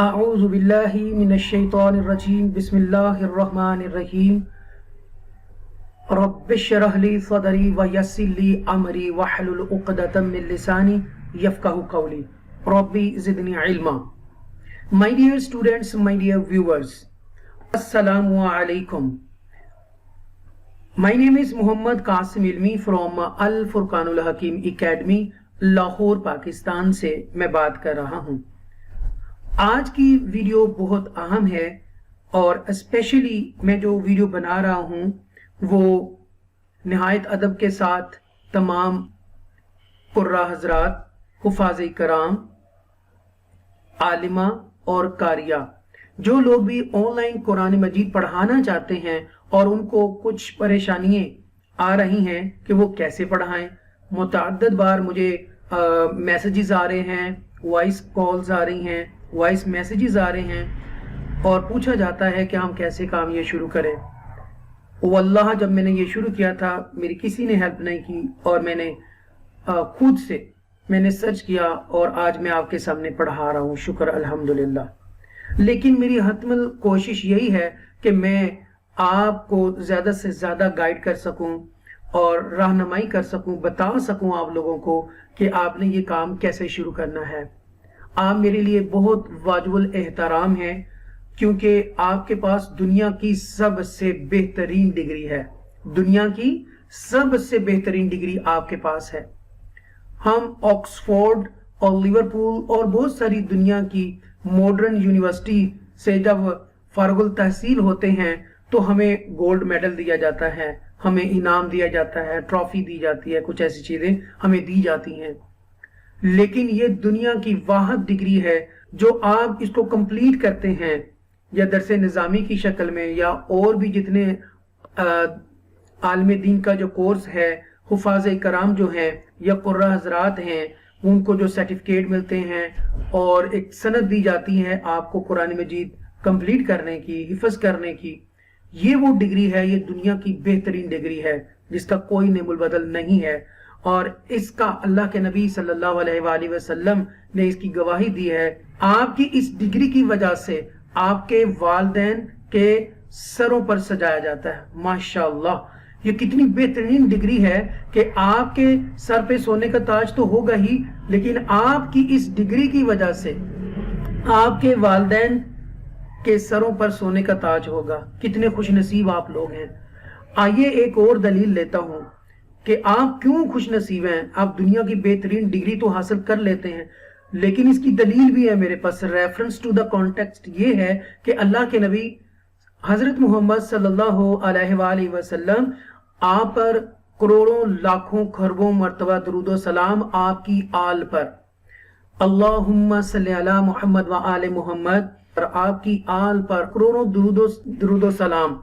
اعوذ باللہ من الشیطان الرجیم بسم اللہ الرحمن الرحیم رب اشرح لی صدری ویسر لی امری واحلل عقدۃ من لسانی یفقہوا قولی ربی زدنی علما. My dear students, my dear viewers, Assalamu alaikum. My name is Muhammad Qasim Ilmi from Al Furqanul Hakim Academy, Lahore Pakistan سے میں بات کر رہا ہوں. آج کی ویڈیو بہت اہم ہے اور اسپیشلی میں جو ویڈیو بنا رہا ہوں وہ نہایت ادب کے ساتھ تمام قرہ حضرات، حفاظ کرام، عالمہ اور قاریہ، جو لوگ بھی آن لائن قرآن مجید پڑھانا چاہتے ہیں اور ان کو کچھ پریشانیاں آ رہی ہیں کہ وہ کیسے پڑھائیں. متعدد بار مجھے میسیجز آ رہے ہیں، وائس کالز آ رہی ہیں، وائس میسیجز آ رہے ہیں اور پوچھا جاتا ہے کہ ہم کیسے کام یہ شروع کریں. واللہ جب میں نے یہ شروع کیا تھا میری کسی نے ہیلپ نہیں کی اور میں نے خود سے سرچ کیا اور آج میں آپ کے سامنے پڑھا رہا ہوں. شکر الحمدللہ. لیکن میری حتمل کوشش یہی ہے کہ میں آپ کو زیادہ سے زیادہ گائیڈ کر سکوں اور رہنمائی کر سکوں، بتا سکوں آپ لوگوں کو کہ آپ نے یہ کام کیسے شروع کرنا ہے. آپ میرے لیے بہت واجب الاحترام ہیں کیونکہ آپ کے پاس دنیا کی سب سے بہترین ڈگری ہے. دنیا کی سب سے بہترین ڈگری آپ کے پاس ہے. ہم آکسفورڈ اور لیورپول اور بہت ساری دنیا کی ماڈرن یونیورسٹی سے جب فارغ التحصیل ہوتے ہیں تو ہمیں گولڈ میڈل دیا جاتا ہے، ہمیں انعام دیا جاتا ہے، ٹرافی دی جاتی ہے، کچھ ایسی چیزیں ہمیں دی جاتی ہیں. لیکن یہ دنیا کی واحد ڈگری ہے جو آپ اس کو کمپلیٹ کرتے ہیں یا درس نظامی کی شکل میں یا اور بھی جتنے عالم دین کا جو کورس ہے، حفاظ کرام جو ہیں یا قرہ حضرات ہیں، ان کو جو سرٹیفکیٹ ملتے ہیں اور ایک سند دی جاتی ہے آپ کو قرآن مجید کمپلیٹ کرنے کی، حفظ کرنے کی. یہ وہ ڈگری ہے، یہ دنیا کی بہترین ڈگری ہے جس کا کوئی نعم البدل نہیں ہے. اور اس کا اللہ کے نبی صلی اللہ علیہ وآلہ وسلم نے اس کی گواہی دی ہے. آپ کی اس ڈگری کی وجہ سے آپ کے والدین کے سروں پر سجایا جاتا ہے. ماشاءاللہ، یہ کتنی بہترین ڈگری ہے کہ آپ کے سر پہ سونے کا تاج تو ہوگا ہی، لیکن آپ کی اس ڈگری کی وجہ سے آپ کے والدین کے سروں پر سونے کا تاج ہوگا. کتنے خوش نصیب آپ لوگ ہیں. آئیے ایک اور دلیل لیتا ہوں کہ آپ کیوں خوش نصیب ہیں. آپ دنیا کی بہترین ڈگری تو حاصل کر لیتے ہیں، لیکن اس کی دلیل بھی ہے میرے پاس. ریفرنس ٹو دا کانٹیکسٹ یہ ہے کہ اللہ کے نبی حضرت محمد صلی اللہ علیہ وآلہ وسلم آپ پر کروڑوں لاکھوں خربوں مرتبہ درود و سلام آپ کی آل پر، اللہم صلی علی محمد و آل محمد، اور آپ کی آل پر کروڑوں درود و سلام.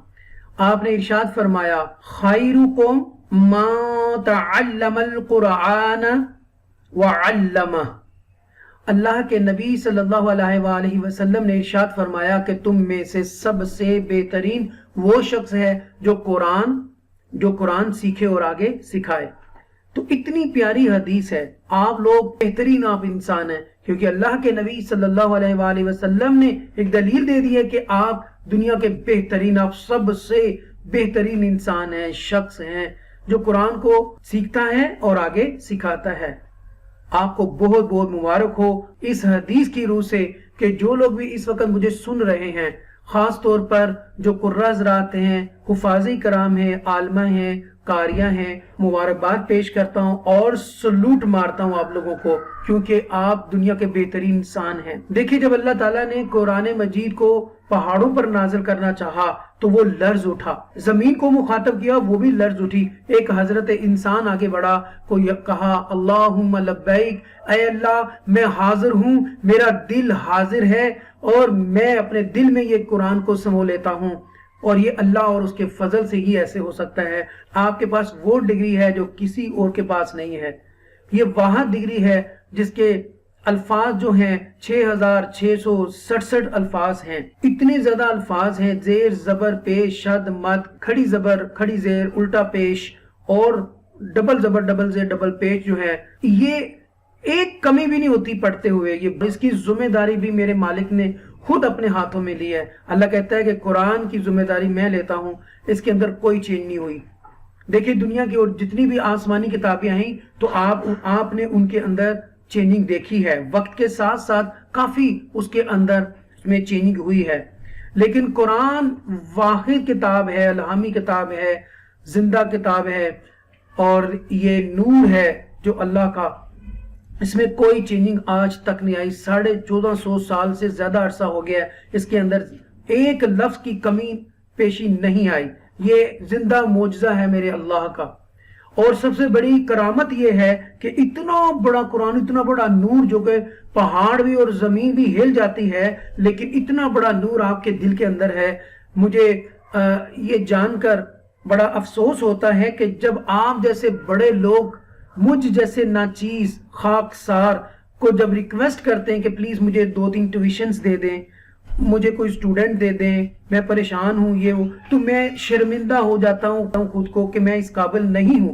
آپ نے ارشاد فرمایا خیرکم ما تعلم القرآن وعلمہ. اللہ کے نبی صلی اللہ علیہ وآلہ وسلم نے ارشاد فرمایا کہ تم میں سے سب سے بہترین وہ شخص ہے جو قرآن سیکھے اور آگے سکھائے. تو اتنی پیاری حدیث ہے. آپ لوگ بہترین آپ انسان ہیں کیونکہ اللہ کے نبی صلی اللہ علیہ وآلہ وسلم نے ایک دلیل دے دی ہے کہ آپ دنیا کے بہترین، آپ سب سے بہترین انسان ہیں، شخص ہیں جو قرآن کو سیکھتا ہے اور آگے سکھاتا ہے. آپ کو بہت بہت مبارک ہو اس حدیث کی روح سے کہ جو لوگ بھی اس وقت مجھے سن رہے ہیں، خاص طور پر جو قرہ حضرات ہیں، حفاظ کرام ہیں، عالمہ ہیں، قاریہ ہیں، مبارکباد پیش کرتا ہوں اور سلوٹ مارتا ہوں آپ لوگوں کو کیونکہ آپ دنیا کے بہترین انسان ہیں. دیکھیں، جب اللہ تعالیٰ نے قرآن مجید کو پہاڑوں پر نازل کرنا چاہا تو وہ لرز اٹھا، زمین کو مخاطب کیا وہ بھی لرز اٹھی. ایک حضرت انسان آگے بڑھا، کوئی کہا اللہم لبیک، اے اللہ میں حاضر ہوں، میرا دل حاضر ہے اور میں اپنے دل میں یہ قرآن کو سمو لیتا ہوں. اور یہ اللہ اور اس کے فضل سے ہی ایسے ہو سکتا ہے. آپ کے پاس وہ ڈگری ہے جو کسی اور کے پاس نہیں ہے. یہ واحد ڈگری ہے جس کے الفاظ جو ہیں 6667 الفاظ ہیں. اتنے زیادہ الفاظ ہیں، زیر زبر پیش شد مد، کھڑی زبر کھڑی زیر الٹا پیش اور ڈبل زبر ڈبل زیر ڈبل پیش جو ہے. یہ ایک کمی بھی نہیں ہوتی پڑھتے ہوئے. یہ اس کی ذمہ داری بھی میرے مالک نے خود اپنے ہاتھوں میں لی ہے. اللہ کہتا ہے کہ قرآن کی ذمہ داری میں لیتا ہوں, اس کے اندر کوئی چینج نہیں ہوئی. دیکھیں دنیا کی اور جتنی بھی آسمانی کتابیں آئیں تو آپ نے ان کے اندر چینجنگ دیکھی ہے, وقت کے ساتھ ساتھ کافی اس کے اندر میں چینجنگ ہوئی ہے. لیکن قرآن واحد کتاب ہے, الہامی کتاب ہے, زندہ کتاب ہے, اور یہ نور ہے جو اللہ کا, اس میں کوئی چینجنگ آج تک نہیں آئی. 1450 سال سے زیادہ عرصہ ہو گیا ہے, اس کے اندر ایک لفظ کی کمی پیشی نہیں آئی. یہ زندہ معجزہ ہے میرے اللہ کا. اور سب سے بڑی کرامت یہ ہے کہ اتنا بڑا قرآن, اتنا بڑا نور, جو کہ پہاڑ بھی اور زمین بھی ہل جاتی ہے, لیکن اتنا بڑا نور آپ کے دل کے اندر ہے. مجھے یہ جان کر بڑا افسوس ہوتا ہے کہ جب آپ جیسے بڑے لوگ مجھ جیسے ناچیز خاکسار کو جب ریکویسٹ کرتے ہیں کہ پلیز مجھے 2-3 ٹیوشنز دے دیں, مجھے کوئی سٹوڈنٹ دے دیں, میں پریشان ہوں, یہ ہوں, تو میں شرمندہ ہو جاتا ہوں خود کو کہ میں اس قابل نہیں ہوں.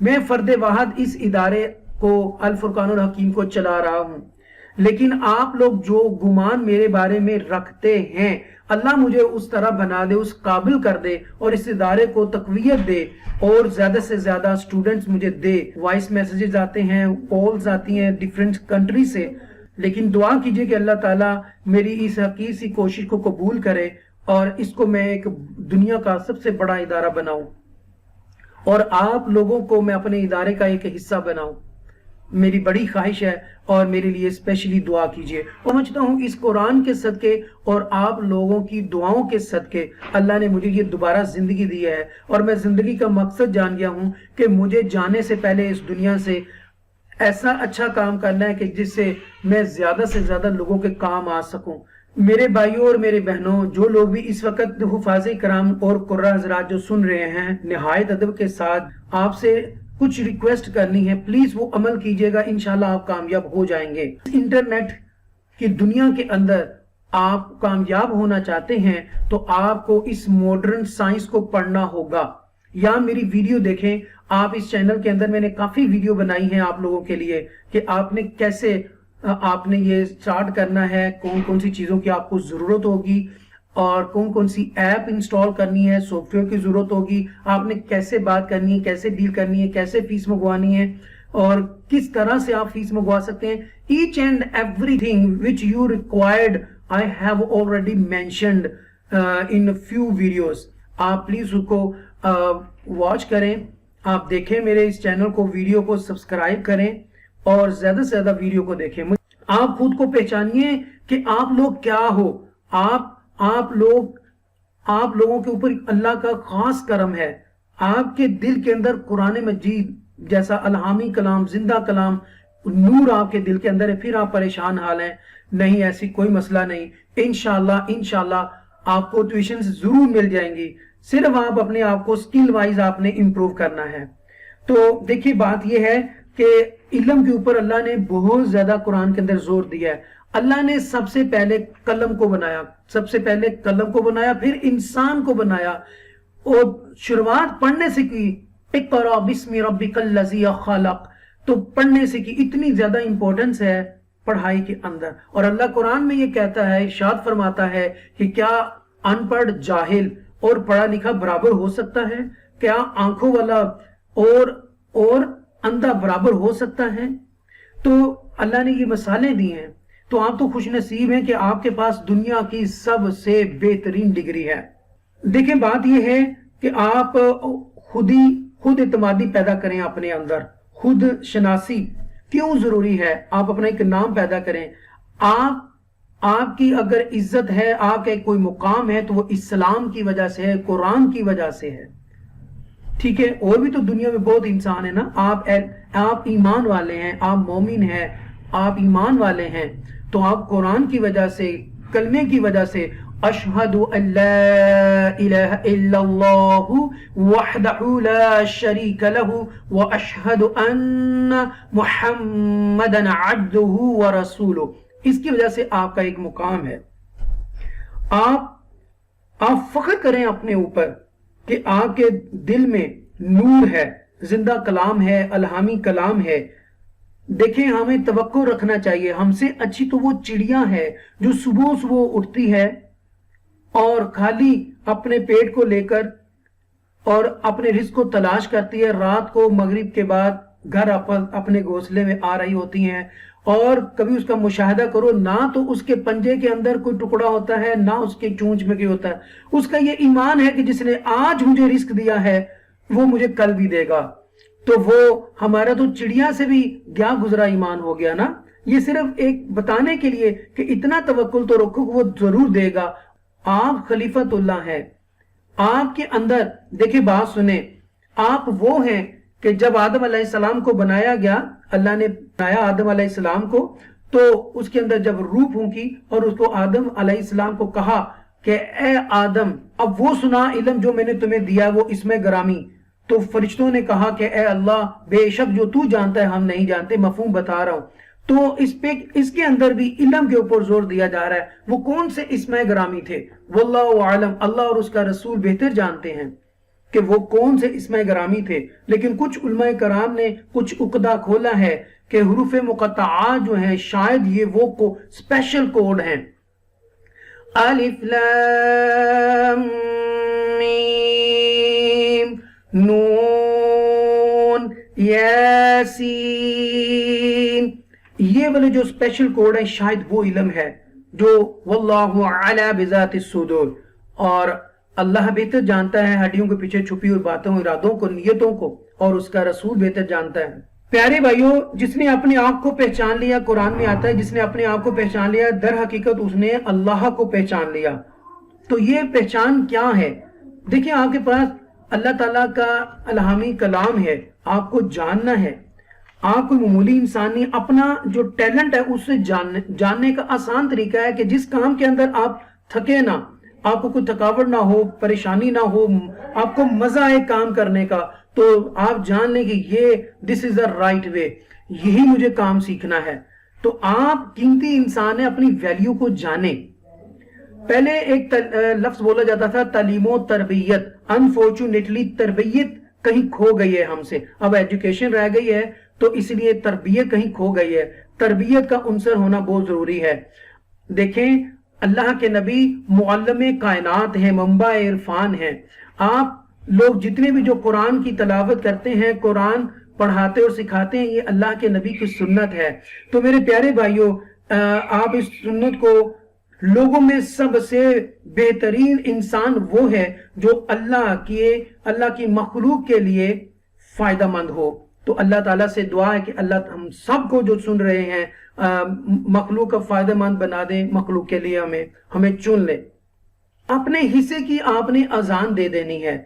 میں فرد واحد اس ادارے کو الفرقان الحکیم کو چلا رہا ہوں, لیکن آپ لوگ جو گمان میرے بارے میں رکھتے ہیں, اللہ مجھے اس طرح بنا دے, اس قابل کر دے, اور اس ادارے کو تقویت دے, اور زیادہ سے زیادہ سٹوڈنٹس مجھے دے. وائس میسیجز آتے ہیں, کالز آتی ہیں ڈیفرنٹ کنٹری سے, لیکن دعا کیجئے کہ اللہ تعالیٰ میری اس حقیقی سی کوشش کو قبول کرے اور اس کو میں ایک دنیا کا سب سے بڑا ادارہ بناؤں, اور آپ لوگوں کو میں اپنے ادارے کا ایک حصہ بناؤں. میری بڑی خواہش ہے, اور میرے لیے اسپیشلی دعا کیجئے. اور سمجھتا ہوں اس قرآن کے صدقے اور آپ لوگوں کی دعاؤں کے صدقے اللہ نے مجھے یہ دوبارہ زندگی دی ہے, اور میں زندگی کا مقصد جان گیا ہوں کہ مجھے جانے سے پہلے اس دنیا سے ایسا اچھا کام کرنا ہے کہ جس سے میں زیادہ سے زیادہ لوگوں کے کام آ سکوں. میرے بھائیوں اور میرے بہنوں, جو لوگ بھی اس وقت حفاظ کرام اور قرہ حضرات جو سن رہے ہیں, نہایت ادب کے ساتھ آپ سے کچھ ریکویسٹ کرنی ہے, پلیز وہ عمل کیجئے گا, انشاءاللہ آپ کامیاب ہو جائیں گے. انٹرنیٹ کی دنیا کے اندر آپ کامیاب ہونا چاہتے ہیں تو آپ کو اس ماڈرن سائنس کو پڑھنا ہوگا. یا میری ویڈیو دیکھیں, آپ اس چینل کے اندر میں نے کافی ویڈیو بنائی ہیں آپ لوگوں کے لیے کہ آپ نے کیسے آپ نے یہ سٹارٹ کرنا ہے, کون کون سی چیزوں کی آپ کو ضرورت ہوگی, اور کون کون سی ایپ انسٹال کرنی ہے, سافٹ ویئر کی ضرورت ہوگی, آپ نے کیسے بات کرنی ہے, کیسے ڈیل کرنی ہے, کیسے فیس منگوانی ہے, اور کس طرح سے آپ فیس منگوا سکتے ہیں. Each and every thing which you required I have already mentioned in few videos. آپ پلیز اس کو واچ کریں, آپ دیکھیں میرے اس چینل کو, ویڈیو کو سبسکرائب کریں, اور زیادہ سے زیادہ ویڈیو کو دیکھیں. آپ خود کو پہچانیے کہ آپ لوگ کیا ہو. آپ لوگوں کے اوپر اللہ کا خاص کرم ہے. آپ کے دل کے اندر قرآن مجید جیسا الہامی کلام, زندہ کلام, نور آپ کے دل کے اندر ہے, پھر آپ پریشان حال ہیں. نہیں, ایسی کوئی مسئلہ نہیں. انشاءاللہ آپ کو ٹیوشنز ضرور مل جائیں گی, صرف آپ اپنے آپ کو سکل وائز آپ نے امپروو کرنا ہے. تو دیکھیے بات یہ ہے کہ علم کے اوپر اللہ نے بہت زیادہ قرآن کے اندر زور دیا ہے. اللہ نے سب سے پہلے قلم کو بنایا, پھر انسان کو بنایا, اور شروعات پڑھنے سے کی. اقرأ بسم ربک الذی خلق, تو پڑھنے سے کی. اتنی زیادہ امپورٹنس ہے پڑھائی کے اندر. اور اللہ قرآن میں یہ کہتا ہے, ارشاد فرماتا ہے کہ کیا ان پڑھ جاہل اور پڑھا لکھا برابر ہو سکتا ہے؟ کیا آنکھوں والا اور اندھا برابر ہو سکتا ہے؟ تو اللہ نے یہ مثالیں دی ہیں. تو آپ تو خوش نصیب ہیں کہ آپ کے پاس دنیا کی سب سے بہترین ڈگری ہے. دیکھیں بات یہ ہے کہ آپ خود اعتمادی پیدا کریں اپنے اندر. خود شناسی کیوں ضروری ہے؟ آپ اپنا ایک نام پیدا کریں. آپ کی اگر عزت ہے, آپ کا کوئی مقام ہے, تو وہ اسلام کی وجہ سے ہے, قرآن کی وجہ سے ہے. ٹھیک ہے, اور بھی تو دنیا میں بہت انسان ہے نا. آپ ایمان والے ہیں, آپ مومن ہیں, آپ ایمان والے ہیں, تو آپ قرآن کی وجہ سے, کلمے کی وجہ سے, اشہد ان لا الہ الا اللہ وحدہ لا شریک لہ واشہد ان محمدا عبدہ ورسولہ, اس کی وجہ سے آپ کا ایک مقام ہے. آپ فخر کریں اپنے اوپر کہ آپ کے دل میں نور ہے, زندہ کلام ہے, الہامی کلام ہے. دیکھیں ہمیں توقع رکھنا چاہیے، ہم سے اچھی تو وہ چڑیا ہے جو صبح صبح اٹھتی ہے اور خالی اپنے پیٹ کو لے کر اور اپنے رزق کو تلاش کرتی ہے، رات کو مغرب کے بعد گھر اپنے گھونسلے میں آ رہی ہوتی ہیں، اور کبھی اس کا مشاہدہ کرو، نہ تو اس کے پنجے کے اندر کوئی ٹکڑا ہوتا ہے، نہ اس کے چونچ میں کوئی ہوتا ہے۔ اس کا یہ ایمان ہے کہ جس نے آج مجھے رزق دیا ہے وہ مجھے کل بھی دے گا۔ تو وہ ہمارا تو چڑیا سے بھی گیا گزرا ایمان ہو گیا نا۔ یہ صرف ایک بتانے کے لیے کہ اتنا توکل تو رکھو کہ وہ ضرور دے گا۔ آپ خلیفۃ اللہ ہیں، آپ کے اندر دیکھیں بات سنیں، آپ وہ ہیں کہ جب آدم علیہ السلام کو بنایا گیا، اللہ نے بنایا آدم علیہ السلام کو، تو اس کے اندر جب روح پھونکی اور اس کو آدم علیہ السلام کو کہا کہ اے آدم اب وہ سنا علم جو میں نے تمہیں دیا وہ اسم گرامی، تو فرشتوں نے کہا کہ اے اللہ بے شک جو تو جانتا ہے ہم نہیں جانتے، مفہوم بتا رہا ہوں۔ تو اس کے اندر بھی علم کے اوپر زور دیا جا رہا ہے۔ وہ کون سے اسم گرامی تھے؟ واللہ عالم، اللہ اور اس کا رسول بہتر جانتے ہیں کہ وہ کون سے اسم گرامی تھے، لیکن کچھ علماء کرام نے کچھ عقدہ کھولا ہے کہ حروف مقطعات جو ہیں شاید یہ وہ اسپیشل کوڈ ہیں۔ الف لام میم نون یاسین، یہ والے جو اسپیشل کوڈ ہیں شاید وہ علم ہے جو واللہ علی بذات الصدور، اور اللہ بہتر جانتا ہے ہڈیوں کے پیچھے چھپی ہوئی باتوں، ارادوں کو، نیتوں کو، اور اس کا رسول بہتر جانتا ہے۔ پیارے بھائیوں، جس نے اپنے آپ کو پہچان لیا، قرآن میں آتا ہے جس نے اپنے آپ کو پہچان لیا در حقیقت اس نے اللہ کو پہچان لیا۔ تو یہ پہچان کیا ہے؟ دیکھیں آپ کے پاس اللہ تعالیٰ کا الہامی کلام ہے، آپ کو جاننا ہے۔ آپ کوئی معمولی انسان نہیں، اپنا جو ٹیلنٹ ہے اس سے جاننے کا آسان طریقہ ہے کہ جس کام کے اندر آپ تھکے نہ، آپ کو کوئی تھکاوٹ نہ ہو، پریشانی نہ ہو، آپ کو مزہ آئے کام کرنے کا، تو آپ جان لیں کہ یہ دس از دا رائٹ وے، یہی مجھے کام سیکھنا ہے۔ تو آپ قیمتی انسان ہیں، اپنی ویلیو کو جانیں۔ پہلے ایک لفظ بولا جاتا تھا تعلیم و تربیت، انفارچونیٹلی تربیت کہیں کھو گئی ہے ہم سے، اب ایجوکیشن رہ گئی ہے تو اس لیے تربیت کہیں کھو گئی ہے۔ تربیت کا عنصر ہونا بہت ضروری ہے۔ دیکھیں اللہ کے نبی معلم کائنات ہیں، منبع عرفان ہیں۔ آپ لوگ جتنے بھی جو قرآن کی تلاوت کرتے ہیں، قرآن پڑھاتے اور سکھاتے ہیں، یہ اللہ کے نبی کی سنت ہے۔ تو میرے پیارے بھائیوں، آپ اس سنت کو، لوگوں میں سب سے بہترین انسان وہ ہے جو اللہ کی مخلوق کے لیے فائدہ مند ہو۔ تو اللہ تعالیٰ سے دعا ہے کہ اللہ ہم سب کو جو سن رہے ہیں مخلوق کا فائدہ مند بنا دیں، مخلوق کے لیے ہمیں چن لے۔ اپنے حصے کی آپ نے اذان دے دینی ہے،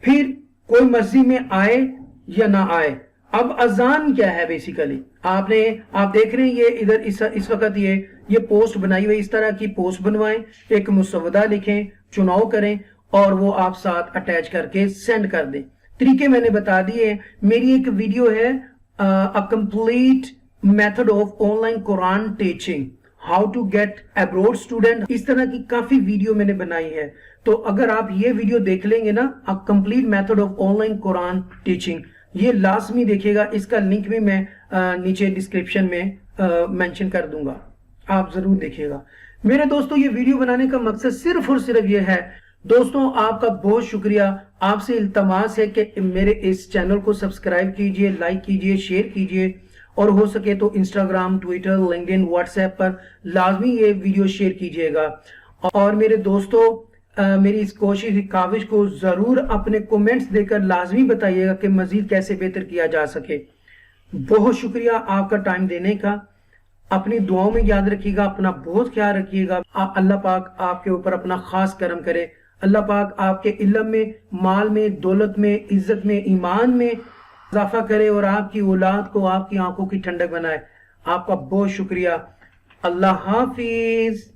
پھر کوئی مسجد میں آئے یا نہ آئے۔ اب اذان کیا ہے بیسیکلی؟ آپ دیکھ رہے ہیں یہ ادھر اس وقت یہ پوسٹ بنائی ہوئی، اس طرح کی پوسٹ بنوائیں، ایک مسودہ لکھیں، چناؤ کریں اور وہ آپ ساتھ اٹیچ کر کے سینڈ کر دیں۔ طریقے میں نے بتا دیے۔ میری ایک ویڈیو ہے A complete method of online Quran teaching, how to get abroad student، اس طرح کی کافی ویڈیو میں نے بنائی ہے۔ تو اگر آپ یہ ویڈیو دیکھ لیں گے نا، A complete method of online Quran teaching، یہ لازمی دیکھیے گا، اس کا لنک بھی میں نیچے ڈسکرپشن میں مینشن کر دوں گا، آپ ضرور دیکھیے گا۔ میرے دوستو، یہ ویڈیو بنانے کا مقصد صرف اور صرف یہ ہے۔ دوستوں آپ کا بہت شکریہ، آپ سے التماس ہے کہ میرے اس چینل کو سبسکرائب کیجئے، لائک کیجئے، شیئر کیجئے، اور ہو سکے تو Instagram, Twitter, LinkedIn, WhatsApp پر لازمی یہ ویڈیو شیئر کیجئے گا۔ اور میرے دوستو، میری اس کاوش کو ضرور اپنے کومنٹس دے کر لازمی بتائیے گا کہ مزید کیسے بہتر کیا جا سکے۔ بہت شکریہ آپ کا ٹائم دینے کا۔ اپنی دعاؤں میں یاد رکھیے گا، اپنا بہت خیال رکھیے گا۔ اللہ پاک آپ کے اوپر اپنا خاص کرم کرے۔ اللہ پاک آپ کے علم میں، مال میں، دولت میں، عزت میں، ایمان میں اضافہ کرے، اور آپ کی اولاد کو آپ کی آنکھوں کی ٹھنڈک بنائے۔ آپ کا بہت شکریہ۔ اللہ حافظ۔